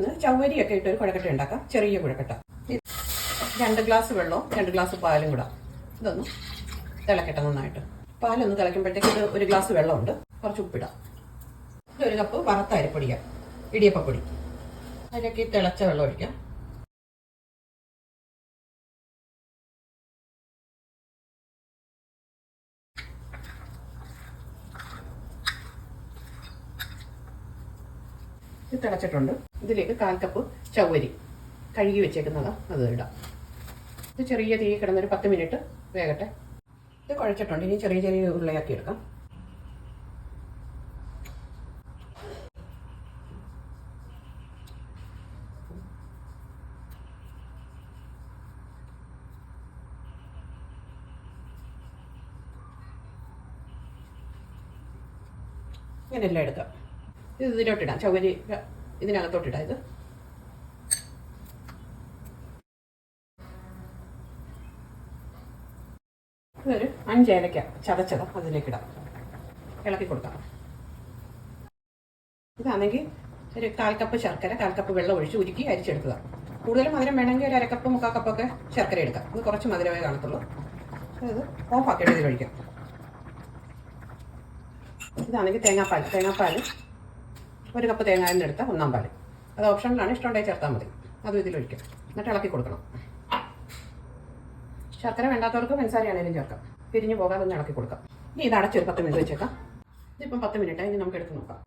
നമുക്കിന്ന് ചവ്വരിയൊക്കെ ഇട്ട് ഒരു കുഴക്കട്ട ഉണ്ടാക്കാം. ചെറിയ കുഴക്കട്ട. 2 ഗ്ലാസ് വെള്ളവും 2 ഗ്ലാസ് പാലും കൂടെ. ഇതൊന്ന് തിളക്കട്ടെ നന്നായിട്ട്. പാലൊന്ന് തിളയ്ക്കുമ്പോഴത്തേക്ക് ഇത് 1 ഗ്ലാസ് വെള്ളമുണ്ട്. കുറച്ച് ഉപ്പിടാം. ഇത് 1 കപ്പ് വറുത്ത അരിപ്പൊടിക്കാം, ഇടിയപ്പപ്പൊടി. അതിലേക്ക് തിളച്ച വെള്ളം ഒഴിക്കാം. ഇത് തിളച്ചിട്ടുണ്ട്. ഇതിലേക്ക് 1/4 കപ്പ് ചവ്വരി കഴുകി വെച്ചേക്കുന്നതാ, അത് ഇടാം. ഇത് ചെറിയ തീ കിടന്നൊരു 10 മിനിറ്റ് വേകട്ടെ. ഇത് കുഴച്ചിട്ടുണ്ട്. ഇനി ചെറിയ ചെറിയ ഉരുളയാക്കി എടുക്കാം. ഇങ്ങനെല്ലാം എടുക്കാം. ഇത് ഇതിലോട്ടിടാം. ചവ്വരി ഇതിനകത്തോട്ടിടാം. ഇതൊരു 5 ഏലക്ക ചതച്ചത് അതിലേക്കിടാം. ഇളക്കി കൊടുക്കാം. ഇതാണെങ്കിൽ ഒരു 1/4 കപ്പ് ശർക്കര, 1/4 കപ്പ് വെള്ളം ഒഴിച്ച് ഉരുക്കി അരിച്ചെടുക്കുക. കൂടുതൽ മധുരം വേണമെങ്കിൽ ഒരു 1/2 കപ്പ് 3/4 കപ്പൊക്കെ ശർക്കര എടുക്കാം. ഇത് കുറച്ച് മധുരമേ കാണത്തുള്ളൂ. ഇത് ഓഫാക്കിയിട്ട് ഇതിലൊഴിക്കാം. ഇതാണെങ്കിൽ തേങ്ങാപ്പാൽ 1 കപ്പ് തേങ്ങായിൽ നിന്ന് എടുത്ത 1/4 പാൽ. അത് ഓപ്ഷനിലാണ്, ഇഷ്ടമുണ്ടെങ്കിൽ ചേർത്താൽ മതി. അതും ഇതിലൊഴിക്കാം. എന്നിട്ട് ഇളക്കി കൊടുക്കണം. ശർക്കര വേണ്ടാത്തവർക്ക് പഞ്ചസാരയാണെങ്കിലും ചേർക്കാം. പിരിഞ്ഞു പോകാതെ ഒന്ന് ഇളക്കി കൊടുക്കാം. ഇനി ഇത് അടച്ചൊരു 10 മിനിറ്റ് വെച്ചേക്കാം. ഇതിപ്പം 10 മിനിറ്റായി. ഇനി നമുക്ക് എടുത്ത് നോക്കാം.